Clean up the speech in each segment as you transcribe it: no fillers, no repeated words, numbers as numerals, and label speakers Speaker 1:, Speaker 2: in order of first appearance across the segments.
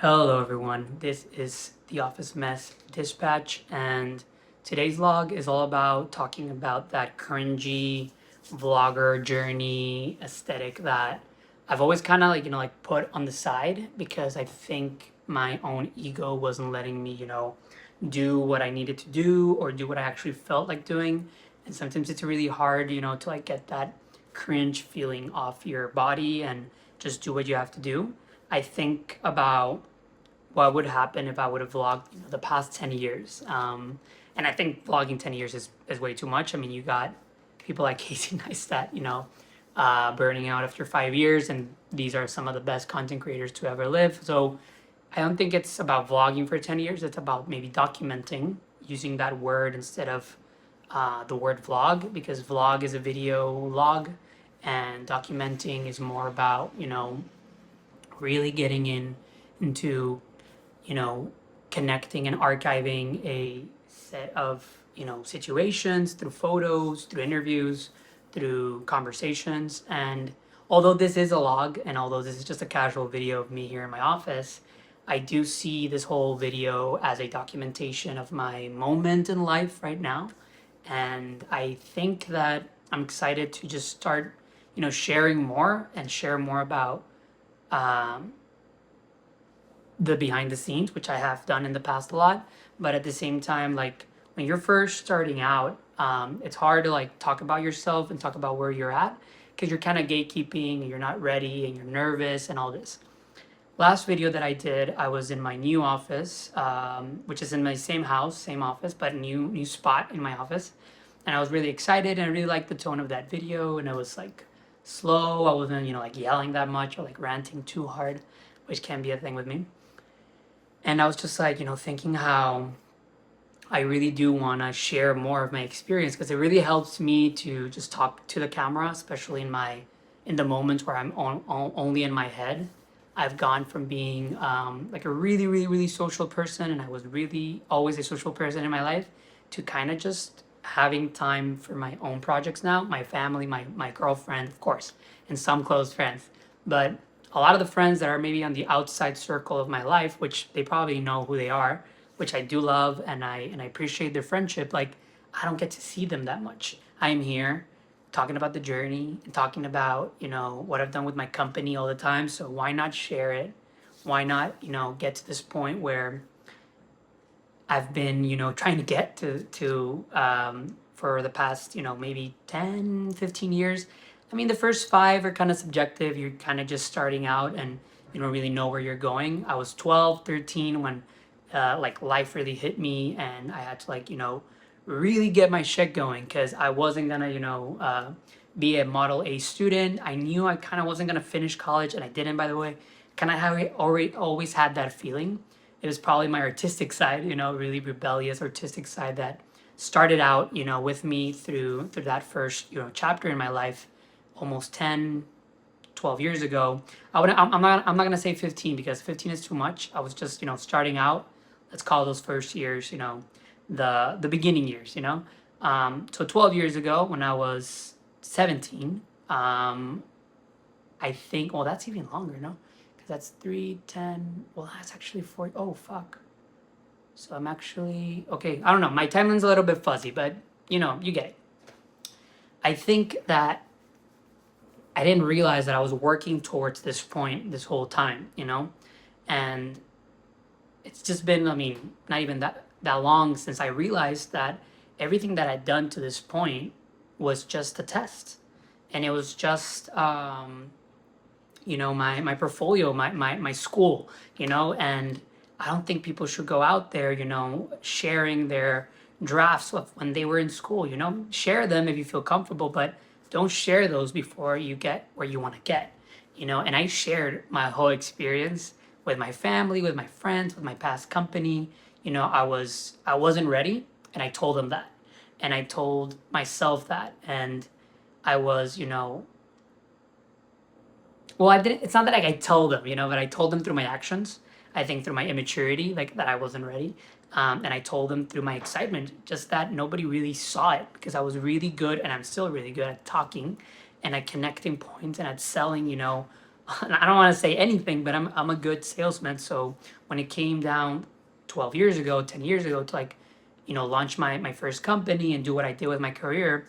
Speaker 1: Hello everyone, this is the Office Mess Dispatch, and today's vlog is all about talking about that cringy vlogger journey aesthetic that I've always kind of like put on the side because I think my own ego wasn't letting me, do what I needed to do or do what I actually felt like doing. And sometimes it's really hard, to like get that cringe feeling off your body and just do what you have to do. I think about what would happen if I would have vlogged the past 10 years. And I think vlogging 10 years is way too much. I mean, you got people like Casey Neistat, burning out after 5 years, and these are some of the best content creators to ever live. So I don't think it's about vlogging for 10 years. It's about maybe documenting, using that word instead of the word vlog, because vlog is a video log, and documenting is more about, really getting into you know, connecting and archiving a set of, situations through photos, through interviews, through conversations. And although this is a log and although this is just a casual video of me here in my office, I do see this whole video as a documentation of my moment in life right now. And I think that I'm excited to just start, sharing more and share more about um, the behind the scenes, which I have done in the past a lot. But at the same time, like when you're first starting out, it's hard to like talk about yourself and talk about where you're at because you're kind of gatekeeping and you're not ready and you're nervous and all this. Last video that I did, I was in my new office, which is in my same house, same office, but new spot in my office. And I was really excited and I really liked the tone of that video. And it was like slow. I wasn't, like yelling that much or like ranting too hard, which can be a thing with me. And I was just like, thinking how I really do want to share more of my experience because it really helps me to just talk to the camera, especially in the moments where I'm only in my head. I've gone from being like a really, really, really social person, and I was really always a social person in my life, to kind of just having time for my own projects now, my family, my girlfriend, of course, and some close friends. But a lot of the friends that are maybe on the outside circle of my life, which they probably know who they are, which I do love and I appreciate their friendship, like I don't get to see them that much. I am here talking about the journey and talking about, what I've done with my company all the time. So why not share it? Why not, get to this point where I've been, trying to get to for the past, maybe 10, 15 years. I mean, the first five are kind of subjective. You're kind of just starting out and you don't really know where you're going. I was 12, 13 when like life really hit me and I had to like, really get my shit going because I wasn't gonna, be a Model A student. I knew I kind of wasn't gonna finish college and I didn't, by the way. Kind of have already always had that feeling. It was probably my artistic side, really rebellious artistic side that started out, with me through that first, chapter in my life almost 10, 12 years ago. I'm not gonna say 15 because 15 is too much. I was just, starting out. Let's call those first years, the beginning years, So 12 years ago when I was 17, I think, well, that's even longer, no? Because that's 3, 10. Well, that's actually 4. Oh, fuck. So I'm actually, okay, I don't know. My timeline's a little bit fuzzy, but you get it. I think that I didn't realize that I was working towards this point this whole time, and it's just been, I mean, not even that long since I realized that everything that I'd done to this point was just a test, and it was just my portfolio, my school, and I don't think people should go out there, sharing their drafts of when they were in school, share them if you feel comfortable, but don't share those before you get where you want to get, and I shared my whole experience with my family, with my friends, with my past company. I wasn't ready, and I told them that, and I told myself that, and I was, well, I didn't. It's not that like I told them, but I told them through my actions. I think through my immaturity, like that I wasn't ready, and I told them through my excitement, just that nobody really saw it because I was really good, and I'm still really good at talking, and at connecting points and at selling, I don't want to say anything, but I'm a good salesman. So when it came down 12 years ago, 10 years ago to like, launch my first company and do what I did with my career,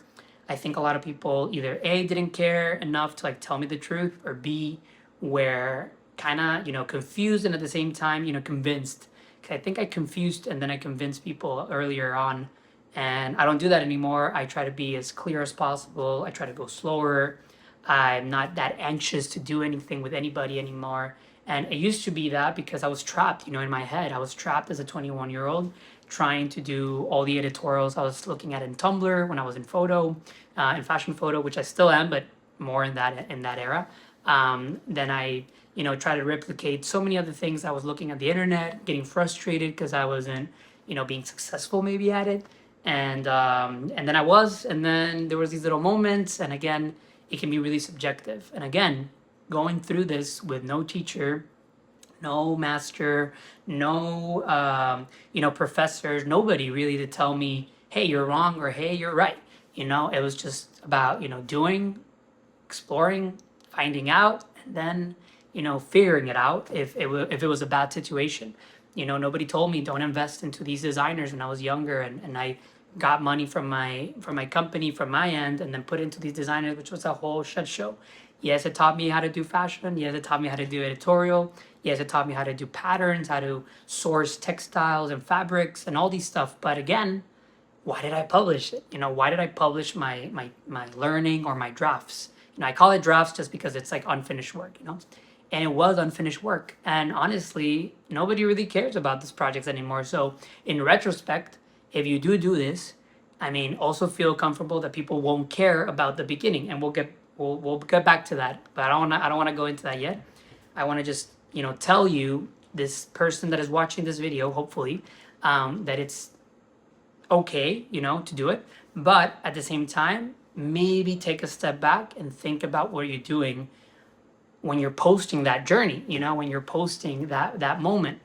Speaker 1: I think a lot of people either A, didn't care enough to like tell me the truth, or B, were kind of, confused and at the same time, convinced. 'Cause I think I confused and then I convinced people earlier on. And I don't do that anymore. I try to be as clear as possible. I try to go slower. I'm not that anxious to do anything with anybody anymore. And it used to be that because I was trapped, in my head. I was trapped as a 21-year-old trying to do all the editorials I was looking at in Tumblr when I was in photo, in fashion photo, which I still am, but more in that era. Then I, try to replicate so many other things. I was looking at the internet, getting frustrated because I wasn't, being successful maybe at it. And then I was, and then there was these little moments, and again, it can be really subjective. And again, going through this with no teacher, no master, no professors, nobody really to tell me, hey, you're wrong, or hey, you're right. It was just about doing, exploring, finding out, and then figuring it out if it was a bad situation. Nobody told me don't invest into these designers when I was younger, and I got money from my company from my end and then put into these designers, which was a whole shit show. Yes, it taught me how to do fashion. Yes, it taught me how to do editorial. Yes, it taught me how to do patterns, how to source textiles and fabrics and all these stuff. But again, why did I publish it? Why did I publish my learning or my drafts? I call it drafts just because it's like unfinished work, and it was unfinished work. And honestly, nobody really cares about these projects anymore. So in retrospect, if you do this, I mean, also feel comfortable that people won't care about the beginning, and we'll get back to that. But I don't wanna go into that yet. I want to just tell you, this person that is watching this video, hopefully, that it's okay, to do it. But at the same time, maybe take a step back and think about what you're doing when you're posting that journey, when you're posting that moment,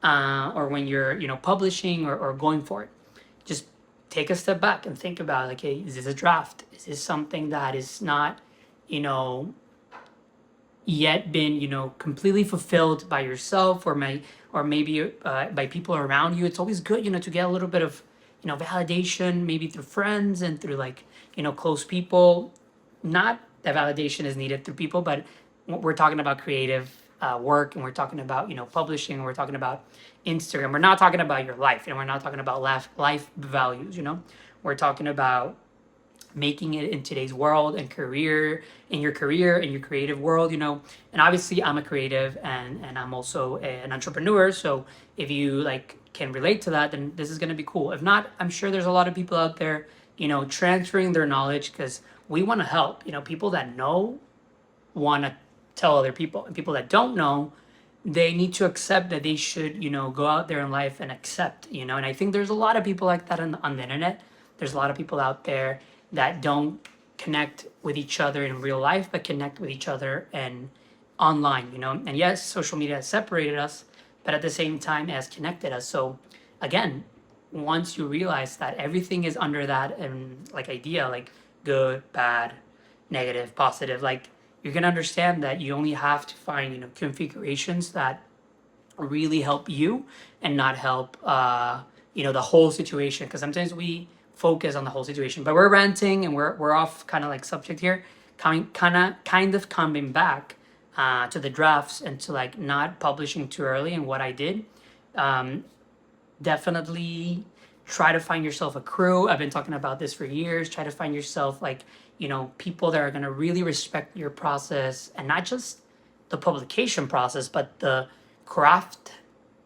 Speaker 1: or when you're, publishing or going for it. Just take a step back and think about, like, hey, is this a draft? Is this something that is not, you know, yet been completely fulfilled by yourself, or maybe by people around you? It's always good to get a little bit of validation, maybe through friends and through, like, close people. Not that validation is needed through people, but we're talking about creative work, and we're talking about publishing, and we're talking about Instagram. We're not talking about your life, and we're not talking about life values. We're talking about making it in today's world and in your career, in your creative world. And obviously I'm a creative, and I'm also an entrepreneur. So if you like can relate to that, then this is going to be cool. If not, I'm sure there's a lot of people out there transferring their knowledge, because we want to help. People that know want to tell other people, and people that don't know, they need to accept that they should go out there in life and accept. And I think there's a lot of people like that on the internet. There's a lot of people out there that don't connect with each other in real life, but connect with each other and online. And yes, social media has separated us, but at the same time has connected us. So again, once you realize that everything is under that and like idea, like good, bad, negative, positive, like, you're going to understand that you only have to find configurations that really help you and not help the whole situation, because sometimes we focus on the whole situation. But we're ranting and we're off kind of like subject here, kind of coming back to the drafts and to like not publishing too early. And what I did, definitely try to find yourself a crew. I've been talking about this for years. Try to find yourself like people that are going to really respect your process, and not just the publication process, but the craft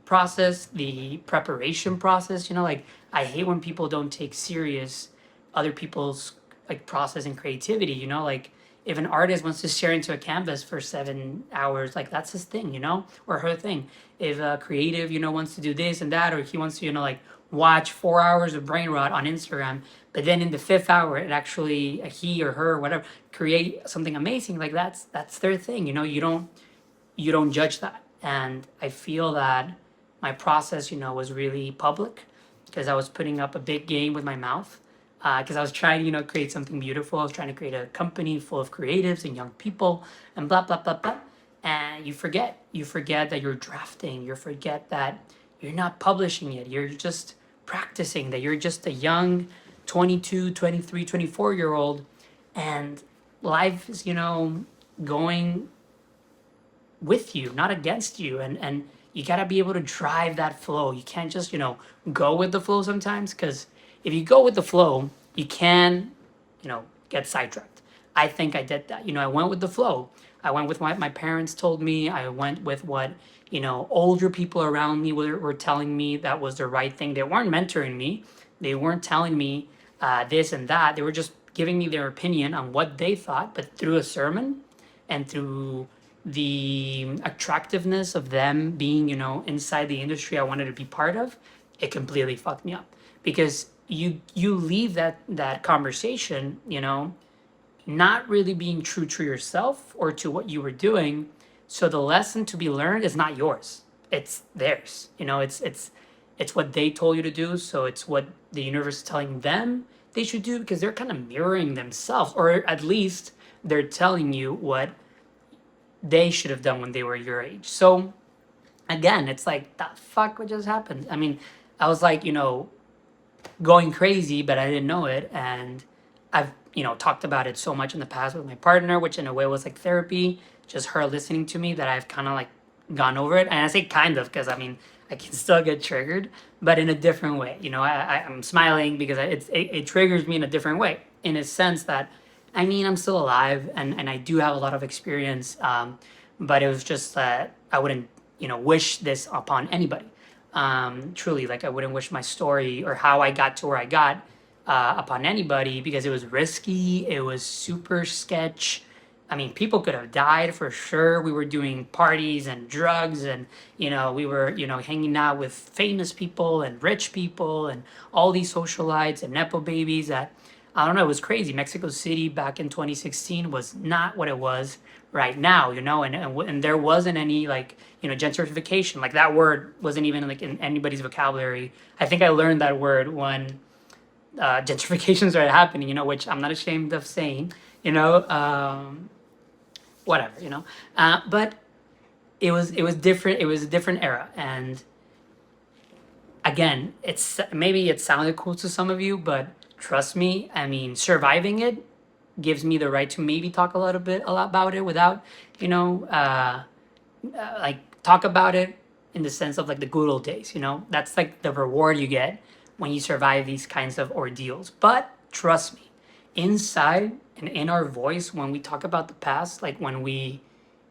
Speaker 1: process, the preparation process. Like, I hate when people don't take serious other people's like process and creativity. Like, if an artist wants to stare into a canvas for 7 hours, like, that's his thing, or her thing. If a creative wants to do this and that, or he wants to like watch 4 hours of brain rot on Instagram, but then in the fifth hour it actually, he or her or whatever, create something amazing, like, that's their thing. You don't judge that. And I feel that my process was really public, because I was putting up a big game with my mouth, because I was trying create something beautiful. I was trying to create a company full of creatives and young people and blah blah blah blah. and you forget that you're drafting, you forget that you're not publishing it, you're just practicing, that you're just a young 22, 23, 24 year old, and life is going with you, not against you, and you got to be able to drive that flow. You can't just go with the flow sometimes, because if you go with the flow, you can get sidetracked. I think I did that. I went with the flow. I went with what my parents told me. I went with what older people around me were telling me that was the right thing. They weren't mentoring me. They weren't telling me this and that. They were just giving me their opinion on what they thought, but through a sermon and through the attractiveness of them being, inside the industry I wanted to be part of, it completely fucked me up. Because you leave that conversation, not really being true to yourself or to what you were doing. So the lesson to be learned is not yours. It's theirs. It's what they told you to do, so it's what the universe is telling them they should do, because they're kind of mirroring themselves, or at least they're telling you what they should have done when they were your age. So again, it's like, the fuck, what just happened? I mean, I was like, going crazy, but I didn't know it. And I've, talked about it so much in the past with my partner, which in a way was like therapy, just her listening to me, that I've kind of like gone over it. And I say kind of, because I mean, I can still get triggered, but in a different way. I'm smiling because it triggers me in a different way, in a sense that, I mean, I'm still alive, and I do have a lot of experience, but it was just that I wouldn't, wish this upon anybody. Truly, like, I wouldn't wish my story or how I got to where I got upon anybody, because it was risky. It was super sketch. I mean, people could have died for sure. We were doing parties and drugs, and we were hanging out with famous people and rich people and all these socialites and nepo babies that, I don't know, it was crazy. Mexico City back in 2016 was not what it was right now, and there wasn't any, like, gentrification. Like, that word wasn't even like in anybody's vocabulary. I think I learned that word when gentrification started happening, which I'm not ashamed of saying, whatever, but it was different. It was a different era, and again, maybe it sounded cool to some of you, but trust me, I mean, surviving it gives me the right to maybe talk a lot about it without, like, talk about it in the sense of like the good old days. That's like the reward you get when you survive these kinds of ordeals. But trust me, inside and in our voice, when we talk about the past, like when we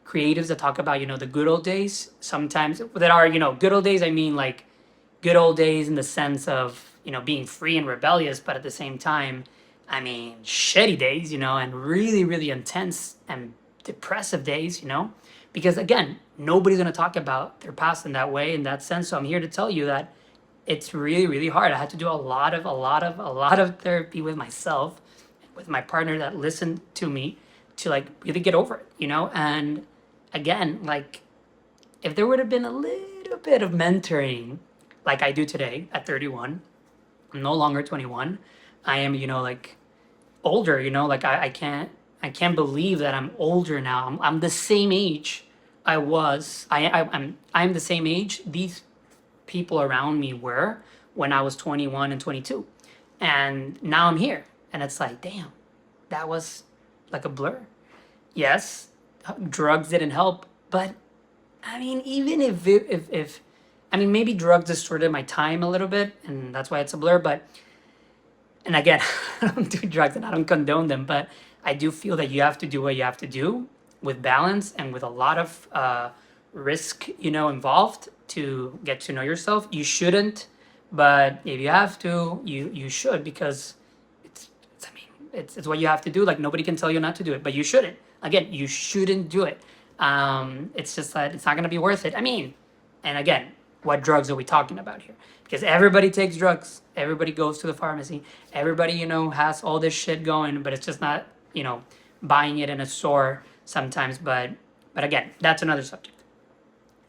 Speaker 1: creatives that talk about the good old days, sometimes that are good old days, I mean, like, good old days in the sense of being free and rebellious, but at the same time, I mean, shitty days, and really, really intense and depressive days, because again, nobody's going to talk about their past in that way, in that sense. So I'm here to tell you that it's really, really hard. I had to do a lot of therapy with myself, with my partner that listened to me, to like really get over it, and again, like, if there would have been a little bit of mentoring like I do today at 31, I'm no longer 21. I am, like, older, like I can't believe that I'm older now. I'm the same age I was. I'm the same age these people around me were when I was 21 and 22. And now I'm here. And it's like, damn, that was like a blur. Yes, drugs didn't help, but I mean, even if I mean, maybe drugs distorted my time a little bit, and that's why it's a blur. But, and again, I don't do drugs and I don't condone them, but I do feel that you have to do what you have to do with balance and with a lot of risk, involved, to get to know yourself. You shouldn't, but if you have to, you should, because I mean, it's what you have to do. Like, nobody can tell you not to do it, but you shouldn't. Again, you shouldn't do it. It's just that it's not going to be worth it. I mean, and again, what drugs are we talking about here? Because everybody takes drugs. Everybody goes to the pharmacy. Everybody, has all this shit going, but it's just not, buying it in a store sometimes. But again, that's another subject.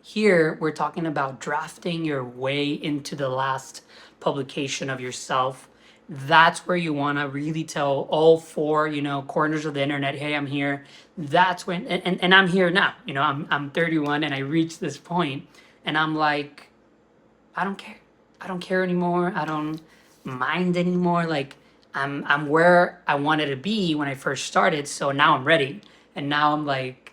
Speaker 1: Here, we're talking about drafting your way into the last publication of yourself, that's where you want to really tell all four, corners of the internet, hey, I'm here. That's when, and I'm here now. I'm 31 and I reached this point, and I'm like, I don't care. I don't care anymore. I don't mind anymore. Like I'm where I wanted to be when I first started. So now I'm ready. And now I'm like,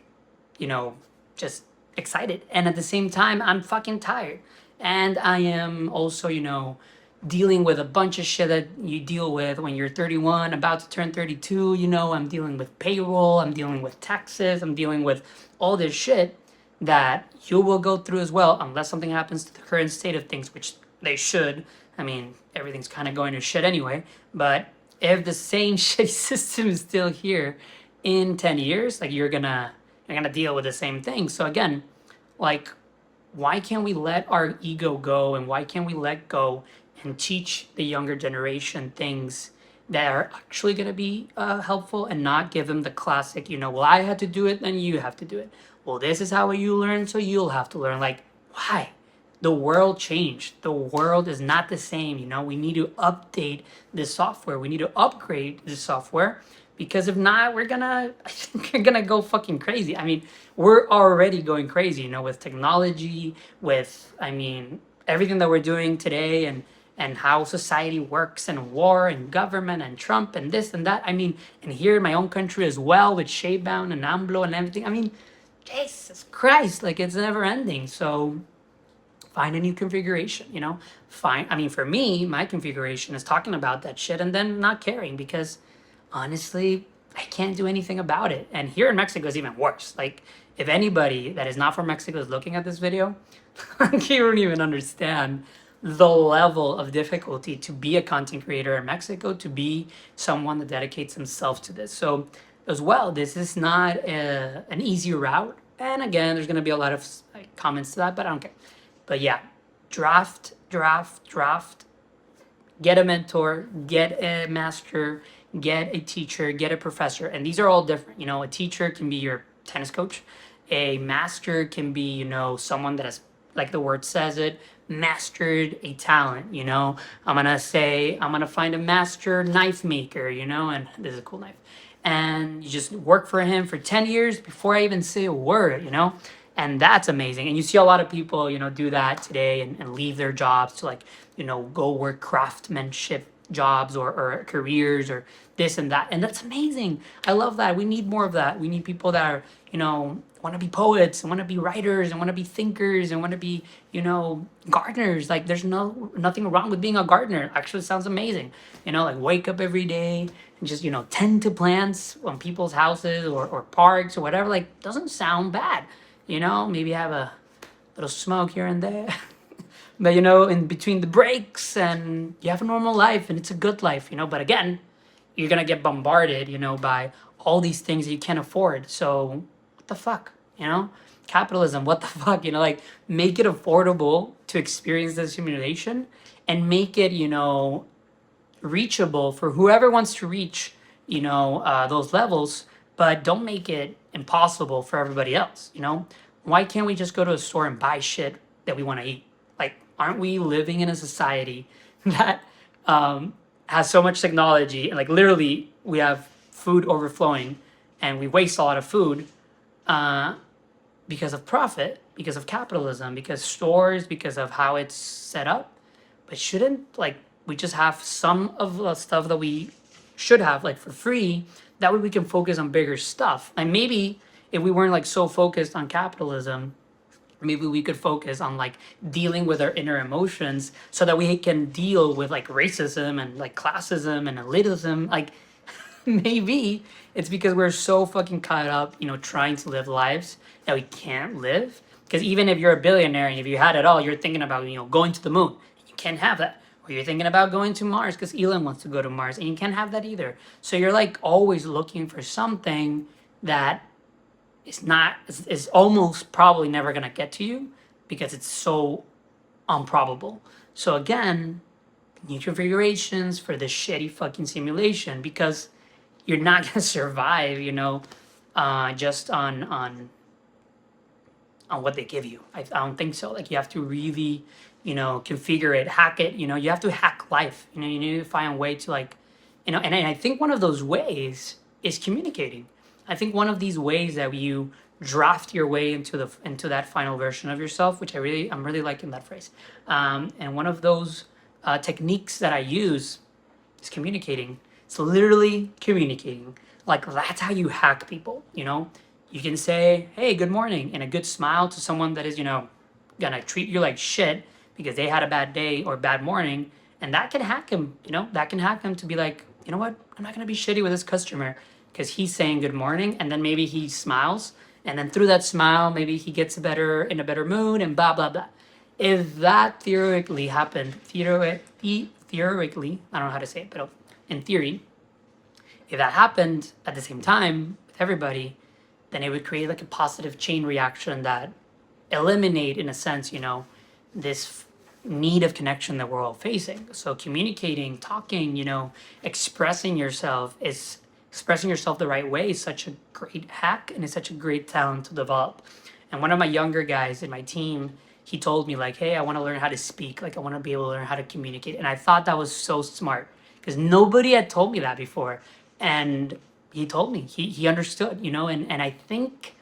Speaker 1: you know, just excited. And at the same time, I'm fucking tired. And I am also, dealing with a bunch of shit that you deal with when you're 31, about to turn 32. I'm dealing with payroll, I'm dealing with taxes, I'm dealing with all this shit that you will go through as well, unless something happens to the current state of things, which they should. I mean, everything's kind of going to shit anyway. But if the same shitty system is still here in 10 years, like you're gonna deal with the same thing. So again, like, why can't we let our ego go, and why can't we let go and teach the younger generation things that are actually going to be helpful, and not give them the classic, well, I had to do it, then you have to do it. Well, this is how you learn, so you'll have to learn. Like, why? The world changed. The world is not the same. We need to update this software. We need to upgrade this software, because if not, I think we're gonna go fucking crazy. I mean, we're already going crazy, with technology, with, I mean, everything that we're doing today, and how society works, and war, and government, and Trump, and this and that. I mean, and here in my own country as well, with Sheinbaum and AMLO and everything. I mean, Jesus Christ, like, it's never ending. So find a new configuration, I mean, for me, my configuration is talking about that shit and then not caring, because honestly, I can't do anything about it. And here in Mexico is even worse. Like, if anybody that is not from Mexico is looking at this video, you don't even understand the level of difficulty to be a content creator in Mexico, to be someone that dedicates himself to this. So as well, this is not an easy route. And again, there's going to be a lot of comments to that, but I don't care. But yeah, draft, get a mentor, get a master, get a teacher, get a professor. And these are all different. A teacher can be your tennis coach. A master can be, someone that has, like the word says it, mastered a talent. I'm going to say, I'm going to find a master knife maker, and this is a cool knife. And you just work for him for 10 years before I even say a word, and that's amazing. And you see a lot of people, do that today, and leave their jobs to, like, go work craftsmanship jobs, or careers, or this and that. And that's amazing. I love that. We need more of that. We need people that are, want to be poets, and want to be writers, and want to be thinkers, and want to be, gardeners. Like, there's nothing wrong with being a gardener. Actually, sounds amazing. Like, wake up every day and just, tend to plants on people's houses, or parks, or whatever. Like, doesn't sound bad. Maybe have a little smoke here and there. But, in between the breaks, and you have a normal life, and it's a good life, But again, you're going to get bombarded, by all these things that you can't afford. So what the fuck, Capitalism, what the fuck, like, make it affordable to experience this simulation, and make it, reachable for whoever wants to reach, those levels, but don't make it impossible for everybody else. Why can't we just go to a store and buy shit that we want to eat? Like, aren't we living in a society that has so much technology, and, like, literally we have food overflowing, and we waste a lot of food because of profit, because of capitalism, because stores, because of how it's set up? But shouldn't, like, we just have some of the stuff that we should have, like, for free? That way we can focus on bigger stuff. And maybe if we weren't, like, so focused on capitalism, maybe we could focus on, like, dealing with our inner emotions, so that we can deal with, like, racism, and, like, classism, and elitism. Like, maybe it's because we're so fucking caught up, trying to live lives that we can't live. Because even if you're a billionaire, and if you had it all, you're thinking about, going to the moon. You can't have that. Or you're thinking about going to Mars because Elon wants to go to Mars, and you can't have that either. So you're, like, always looking for something that is almost probably never going to get to you, because it's so improbable. So again, new configurations for this shitty fucking simulation, because you're not going to survive, just on on what they give you. I don't think so. Like you have to really, configure it, hack it. You have to hack life. You need to find a way to like, and I think one of those ways is communicating. I think one of these ways that you draft your way into that final version of yourself, which I'm really liking that phrase. And one of those techniques that I use is communicating. It's literally communicating. Like that's how you hack people. You can say, "Hey, good morning," and a good smile to someone that is, gonna treat you like shit because they had a bad day or bad morning, and that can hack him. That can hack him to be like, you know what? I'm not gonna be shitty with this customer because he's saying good morning, and then maybe he smiles, and then through that smile, maybe he gets in a better mood, and blah blah blah. If that theoretically happened, theoretically, I don't know how to say it, but in theory, if that happened at the same time with everybody, then it would create like a positive chain reaction that eliminate, in a sense, this need of connection that we're all facing. So communicating, talking, expressing yourself the right way is such a great hack and it's such a great talent to develop. And one of my younger guys in my team, he told me like, "Hey, I want to learn how to speak. Like I want to be able to learn how to communicate." And I thought that was so smart because nobody had told me that before. And he told me, he understood, and I think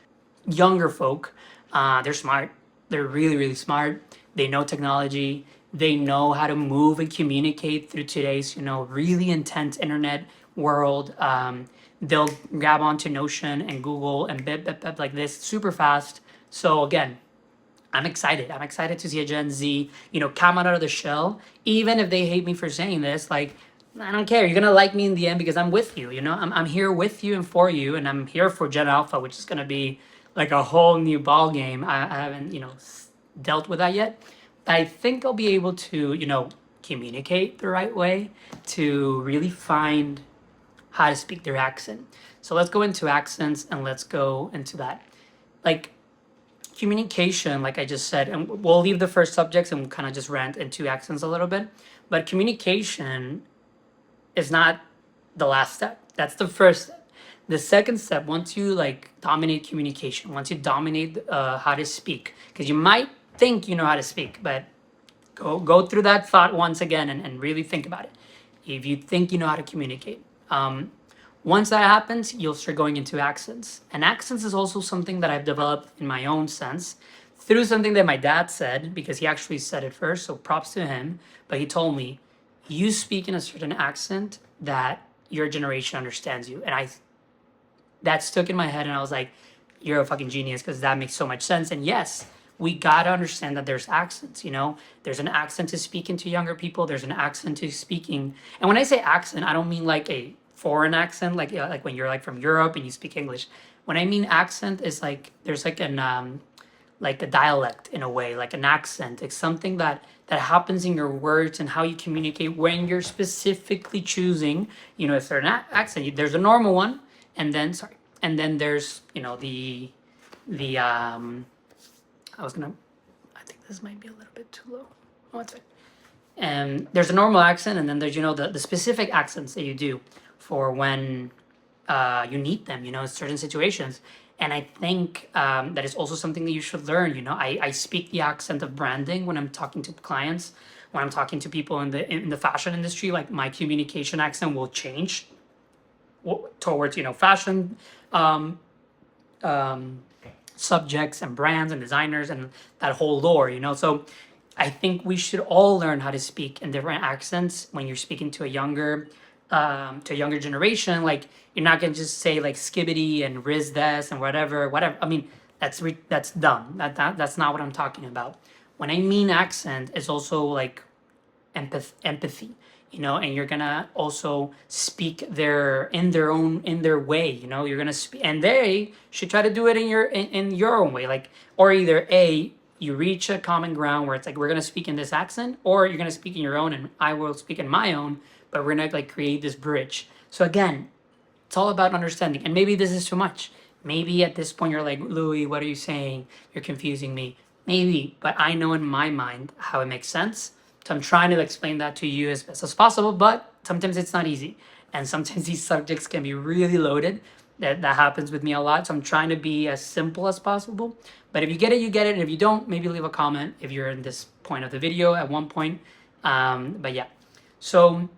Speaker 1: younger folk, they're smart. They're really, really smart. They know technology. They know how to move and communicate through today's, really intense internet world. They'll grab onto Notion and Google and like this super fast. So again, I'm excited. I'm excited to see a Gen Z, come out of the shell. Even if they hate me for saying this, like, I don't care. You're gonna like me in the end because I'm with you. I'm here with you and for you, and I'm here for Gen Alpha, which is gonna be like a whole new ball game. I haven't, dealt with that yet. But I think I'll be able to, communicate the right way to really find how to speak their accent. So let's go into accents and let's go into that. Like communication, like I just said, and we'll leave the first subjects and we'll kind of just rant into accents a little bit. But communication is not the last step. That's the first step. The second step, once you like dominate communication, once you dominate how to speak, because you might think you know how to speak, but go through that thought once again and really think about it. If you think you know how to communicate, once that happens, you'll start going into accents. And accents is also something that I've developed in my own sense through something that my dad said, because he actually said it first, so props to him. But he told me, you speak in a certain accent that your generation understands you. And that stuck in my head, and I was like, you're a fucking genius, because that makes so much sense. And yes, we gotta understand that there's accents, There's an accent to speaking to younger people, there's an accent to speaking. And when I say accent, I don't mean like a foreign accent, like when you're like from Europe and you speak English. When I mean accent, is like there's like like a dialect in a way, like an accent. It's something that happens in your words and how you communicate when you're specifically choosing, a certain accent. There's a normal one, and then there's I think this might be a little bit too low. Oh, it's fine. And there's a normal accent, and then there's the specific accents that you do for when you need them, in certain situations. And I think that is also something that you should learn. I speak the accent of branding when I'm talking to clients, when I'm talking to people in the fashion industry. Like my communication accent will change towards fashion subjects and brands and designers and that whole lore. So I think we should all learn how to speak in different accents when you're speaking to a younger generation. Like you're not gonna just say like skibbity and riz this and whatever. I mean, that's dumb. That's not what I'm talking about. When I mean accent, it's also like empathy, and you're gonna also speak in their way. You're gonna speak, and they should try to do it in your own way. Like, or either you reach a common ground where it's like we're gonna speak in this accent, or you're gonna speak in your own and I will speak in my own, but we're gonna like create this bridge. So again, it's all about understanding. And maybe this is too much. Maybe at this point you're like, Louis, what are you saying? You're confusing me. Maybe, but I know in my mind how it makes sense. So I'm trying to explain that to you as best as possible, but sometimes it's not easy. And sometimes these subjects can be really loaded. That happens with me a lot. So I'm trying to be as simple as possible. But if you get it, you get it. And if you don't, maybe leave a comment if you're in this point of the video at one point. But yeah. So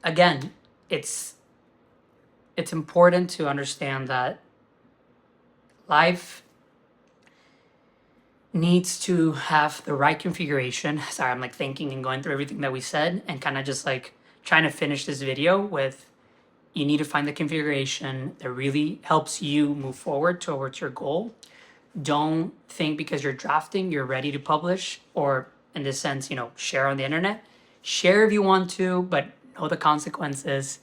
Speaker 1: again, it's important to understand that life needs to have the right configuration. Sorry, I'm like thinking and going through everything that we said and kind of just like trying to finish this video with, you need to find the configuration that really helps you move forward towards your goal. Don't think because you're drafting, you're ready to publish, or in this sense, share on the internet. Share if you want to, but know the consequences.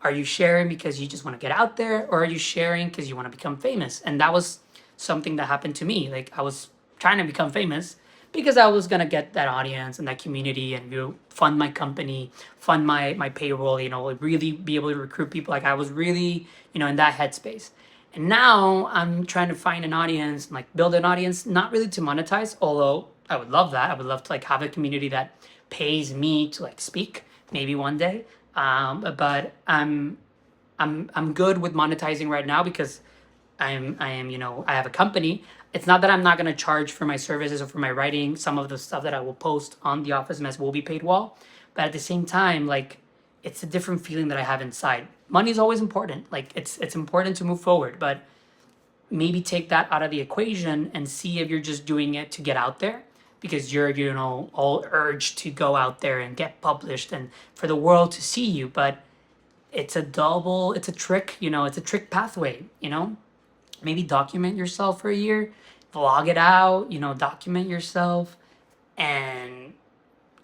Speaker 1: Are you sharing because you just want to get out there, or are you sharing because you want to become famous? And that was something that happened to me. Like I was trying to become famous because I was gonna get that audience and that community and fund my company, fund my payroll, really be able to recruit people. Like I was really, in that headspace. And now I'm trying to find an audience, like build an audience, not really to monetize, although I would love that. I would love to like have a community that pays me to like speak maybe one day. But I'm good with monetizing right now because I have a company. It's not that I'm not going to charge for my services or for my writing. Some of the stuff that I will post on the Office Mess will be paid well, but at the same time, like it's a different feeling that I have inside. Money is always important. Like it's important to move forward, but maybe take that out of the equation and see if you're just doing it to get out there because you're all urged to go out there and get published and for the world to see you. But it's a trick, it's a trick pathway. Maybe document yourself for a year, vlog it out, document yourself and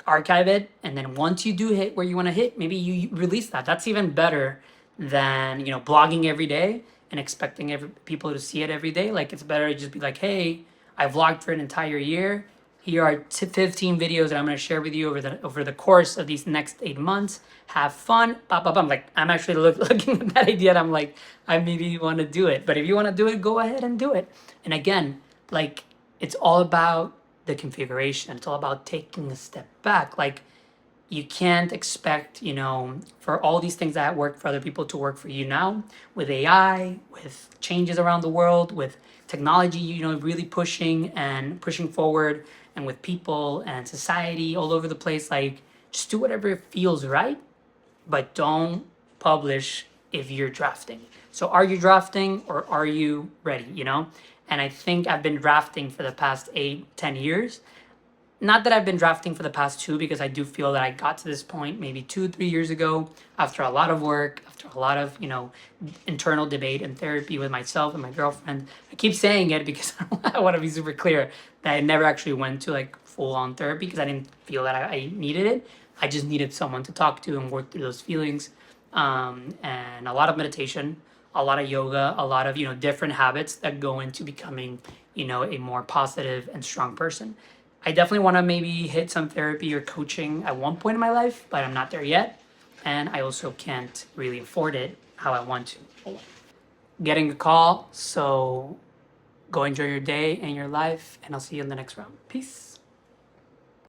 Speaker 1: archive it. And then once you do hit where you want to hit, maybe you release that. That's even better than, blogging every day and expecting people to see it every day. Like it's better to just be like, hey, I vlogged for an entire year. Here are 15 videos that I'm going to share with you over the course of these next 8 months. Have fun. I'm like, I'm actually looking at that idea and I'm like, I maybe want to do it. But if you want to do it, go ahead and do it. And again, like it's all about the configuration. It's all about taking a step back. Like you can't expect, for all these things that work for other people to work for you now with AI, with changes around the world, with technology, really pushing forward, and with people and society all over the place. Like just do whatever feels right, but don't publish if you're drafting. So are you drafting or are you ready, And I think I've been drafting for the past 8-10 years. Not that I've been drafting for the past 2, because I do feel that I got to this point maybe 2-3 years ago after a lot of work, after a lot of, internal debate and therapy with myself and my girlfriend. I keep saying it because I want to be super clear that I never actually went to like full on therapy because I didn't feel that I needed it. I just needed someone to talk to and work through those feelings. And a lot of meditation, a lot of yoga, a lot of, different habits that go into becoming, a more positive and strong person. I definitely want to maybe hit some therapy or coaching at one point in my life, but I'm not there yet. And I also can't really afford it how I want to. Getting a call, so go enjoy your day and your life, and I'll see you in the next round. Peace.